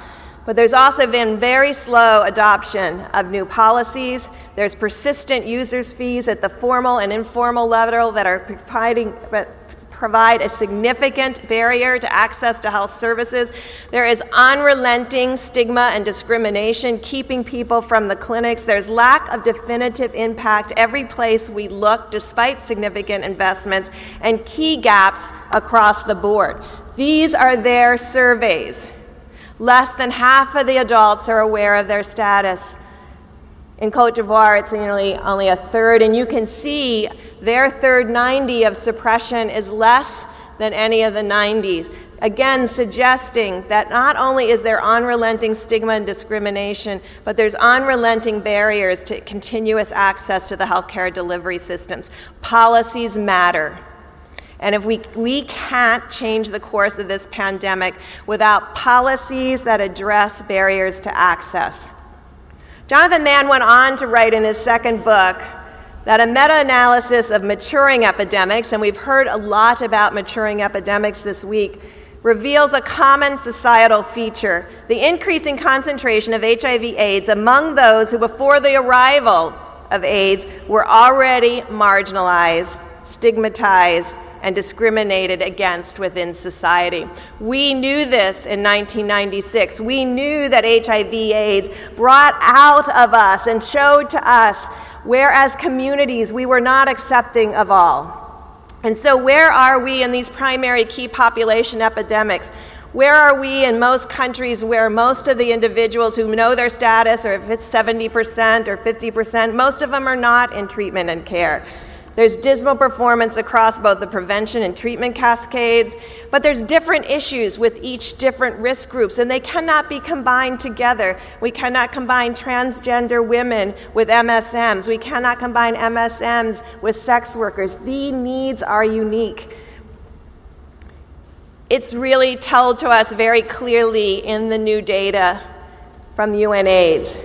But there's also been very slow adoption of new policies. There's persistent users' fees at the formal and informal level that are provide a significant barrier to access to health services. There is unrelenting stigma and discrimination keeping people from the clinics. There's lack of definitive impact every place we look, despite significant investments, and key gaps across the board. These are their surveys. Less than half of the adults are aware of their status. In Côte d'Ivoire, it's nearly only a third, and you can see their third 90 of suppression is less than any of the 90s. Again, suggesting that not only is there unrelenting stigma and discrimination, but there's unrelenting barriers to continuous access to the healthcare delivery systems. Policies matter. And if we can't change the course of this pandemic without policies that address barriers to access. Jonathan Mann went on to write in his second book that a meta-analysis of maturing epidemics, and we've heard a lot about maturing epidemics this week, reveals a common societal feature, the increasing concentration of HIV/AIDS among those who before the arrival of AIDS were already marginalized, stigmatized, and discriminated against within society. We knew this in 1996. We knew that HIV/AIDS brought out of us and showed to us where as communities we were not accepting of all. And so where are we in these primary key population epidemics? Where are we in most countries where most of the individuals who know their status, or if it's 70% or 50%, most of them are not in treatment and care? There's dismal performance across both the prevention and treatment cascades, but there's different issues with each different risk groups, and they cannot be combined together. We cannot combine transgender women with MSMs. We cannot combine MSMs with sex workers. The needs are unique. It's really told to us very clearly in the new data from UNAIDS.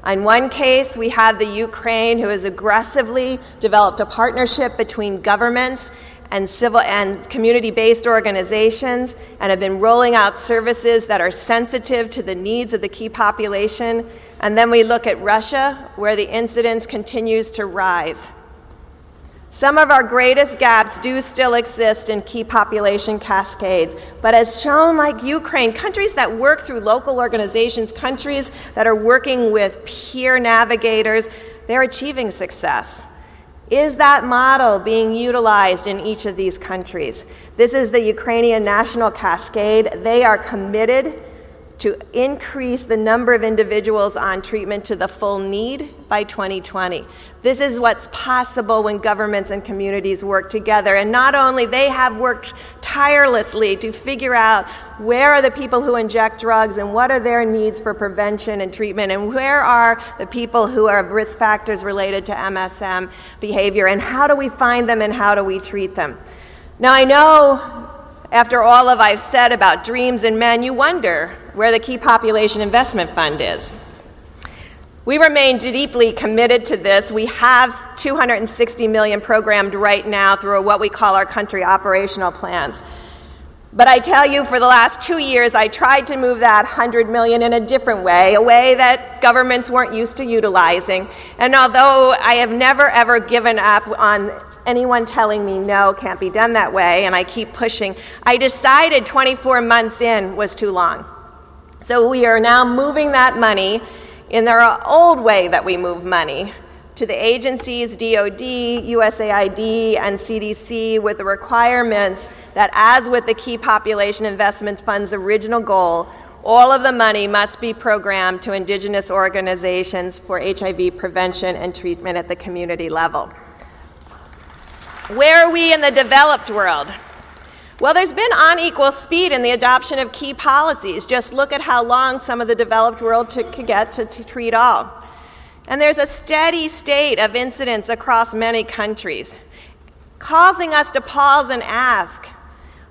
In one case, we have the Ukraine, who has aggressively developed a partnership between governments and civil and community-based organizations, and have been rolling out services that are sensitive to the needs of the key population. And then we look at Russia, where the incidence continues to rise. Some of our greatest gaps do still exist in key population cascades, but as shown like Ukraine, countries that work through local organizations, countries that are working with peer navigators, they're achieving success. Is that model being utilized in each of these countries? This is the Ukrainian National Cascade. They are committed to increase the number of individuals on treatment to the full need by 2020. This is what's possible when governments and communities work together. And not only, they have worked tirelessly to figure out where are the people who inject drugs and what are their needs for prevention and treatment, and where are the people who are risk factors related to MSM behavior, and how do we find them and how do we treat them. Now I know after all of I've said about dreams and men, you wonder where the Key Population Investment Fund is. We remain deeply committed to this. We have $260 million programmed right now through what we call our country operational plans. But I tell you, for the last 2 years, I tried to move that $100 million in a different way, a way that governments weren't used to utilizing. And although I have never, ever given up on anyone telling me no, can't be done that way, and I keep pushing, I decided 24 months in was too long. So we are now moving that money in the old way that we move money to the agencies, DOD, USAID, and CDC, with the requirements that, as with the Key Population Investment Fund's original goal, all of the money must be programmed to indigenous organizations for HIV prevention and treatment at the community level. Where are we in the developed world? Well, there's been unequal speed in the adoption of key policies. Just look at how long some of the developed world took to get to treat all. And there's a steady state of incidents across many countries, causing us to pause and ask,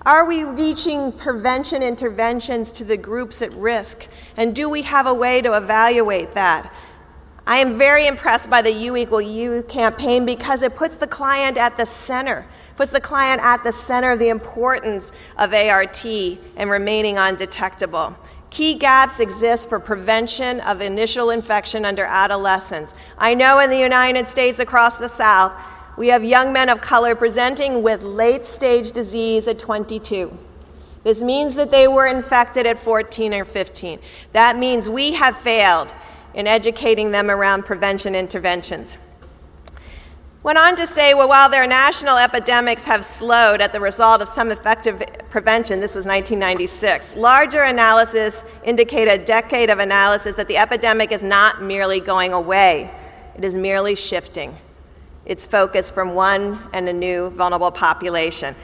are we reaching prevention interventions to the groups at risk? And do we have a way to evaluate that? I am very impressed by the U=U campaign because it puts the client at the center, puts the client at the center of the importance of ART and remaining undetectable. Key gaps exist for prevention of initial infection under adolescents. I know in the United States, across the South, we have young men of color presenting with late-stage disease at 22. This means that they were infected at 14 or 15. That means we have failed in educating them around prevention interventions. Went on to say, well, while their national epidemics have slowed at the result of some effective prevention, this was 1996, larger analysis indicate a decade of analysis that the epidemic is not merely going away, it is merely shifting its focus from one and a new vulnerable population.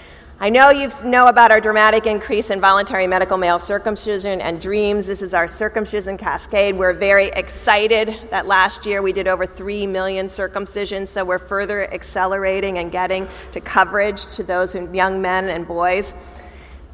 I know you know about our dramatic increase in voluntary medical male circumcision and DREAMS. This is our circumcision cascade. We're very excited that last year we did over 3 million circumcisions, so we're further accelerating and getting to coverage to those young men and boys.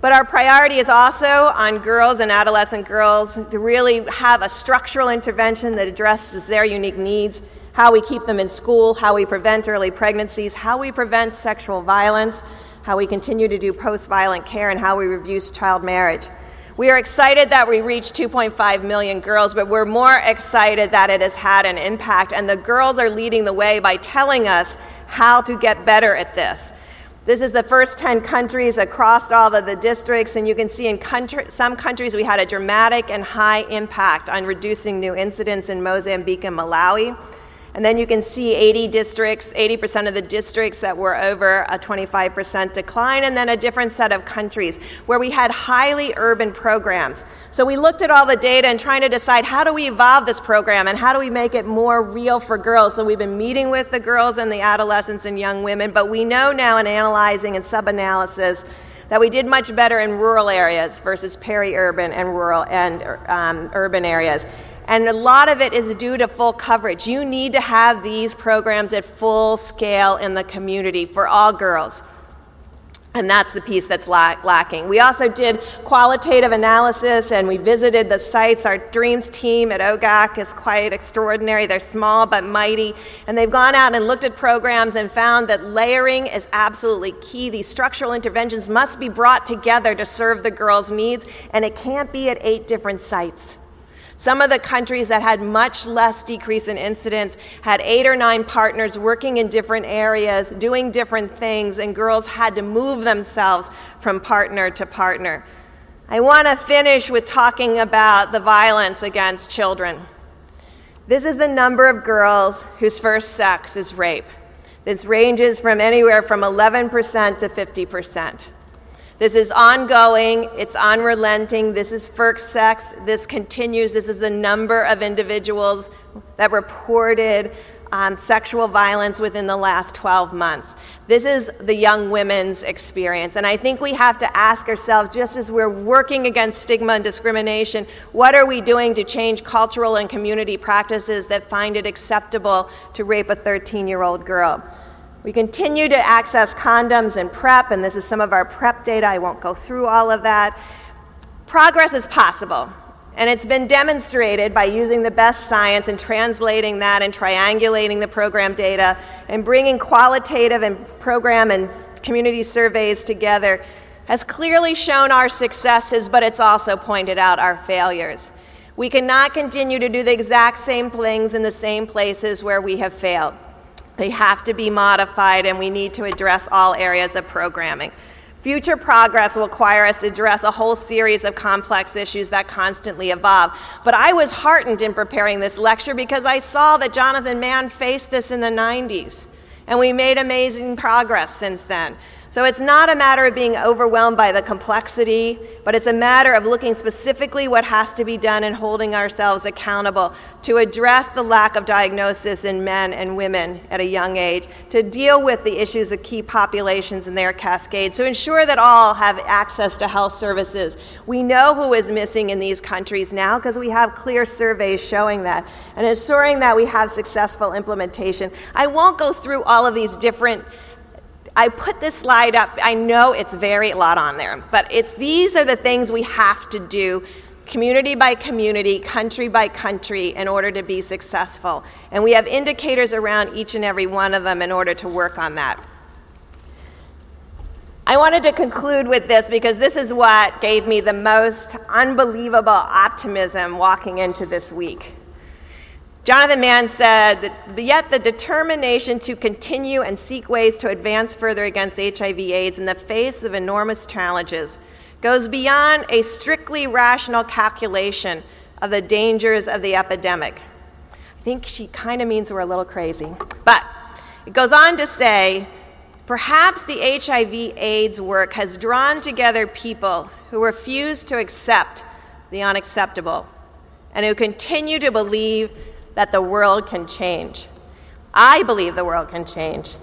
But our priority is also on girls and adolescent girls to really have a structural intervention that addresses their unique needs, how we keep them in school, how we prevent early pregnancies, how we prevent sexual violence, how we continue to do post-violent care, and how we reduce child marriage. We are excited that we reached 2.5 million girls, but we're more excited that it has had an impact, and the girls are leading the way by telling us how to get better at this. This is the first 10 countries across all of the districts, and you can see in some countries we had a dramatic and high impact on reducing new incidents in Mozambique and Malawi. And then you can see 80% of the districts that were over a 25% decline, and then a different set of countries where we had highly urban programs. So we looked at all the data and trying to decide how do we evolve this program and how do we make it more real for girls. So we've been meeting with the girls and the adolescents and young women, but we know now in analyzing and sub-analysis that we did much better in rural areas versus peri-urban and rural and urban areas. And a lot of it is due to full coverage. You need to have these programs at full scale in the community for all girls. And that's the piece that's lacking. We also did qualitative analysis, and we visited the sites. Our DREAMS team at OGAC is quite extraordinary. They're small but mighty. And they've gone out and looked at programs and found that layering is absolutely key. These structural interventions must be brought together to serve the girls' needs, and it can't be at 8 different sites. Some of the countries that had much less decrease in incidence had 8 or 9 partners working in different areas, doing different things, and girls had to move themselves from partner to partner. I want to finish with talking about the violence against children. This is the number of girls whose first sex is rape. This ranges from anywhere from 11% to 50%. This is ongoing, it's unrelenting, this is first sex, this continues, this is the number of individuals that reported sexual violence within the last 12 months. This is the young women's experience, and I think we have to ask ourselves, just as we're working against stigma and discrimination, what are we doing to change cultural and community practices that find it acceptable to rape a 13-year-old girl? We continue to access condoms and PrEP, and this is some of our PrEP data. I won't go through all of that. Progress is possible, and it's been demonstrated by using the best science and translating that and triangulating the program data and bringing qualitative and program and community surveys together has clearly shown our successes, but it's also pointed out our failures. We cannot continue to do the exact same things in the same places where we have failed. They have to be modified, and we need to address all areas of programming. Future progress will require us to address a whole series of complex issues that constantly evolve. But I was heartened in preparing this lecture because I saw that Jonathan Mann faced this in the 90s, and we made amazing progress since then. So it's not a matter of being overwhelmed by the complexity, but it's a matter of looking specifically what has to be done and holding ourselves accountable to address the lack of diagnosis in men and women at a young age, to deal with the issues of key populations and their cascades, to ensure that all have access to health services. We know who is missing in these countries now because we have clear surveys showing that, and ensuring that we have successful implementation. I won't go through all of these different I put this slide up. I know it's a lot on there, but these are the things we have to do community by community, country by country, in order to be successful. And we have indicators around each and every one of them in order to work on that. I wanted to conclude with this because this is what gave me the most unbelievable optimism walking into this week. Jonathan Mann said, yet the determination to continue and seek ways to advance further against HIV/AIDS in the face of enormous challenges goes beyond a strictly rational calculation of the dangers of the epidemic. I think she kind of means we're a little crazy, but It goes on to say, perhaps the HIV/AIDS work has drawn together people who refuse to accept the unacceptable and who continue to believe that the world can change. I believe the world can change.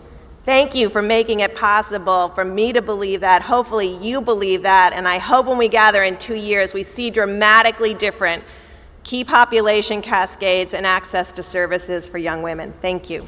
Thank you for making it possible for me to believe that. Hopefully you believe that, and I hope when we gather in 2 years we see dramatically different key population cascades and access to services for young women. Thank you.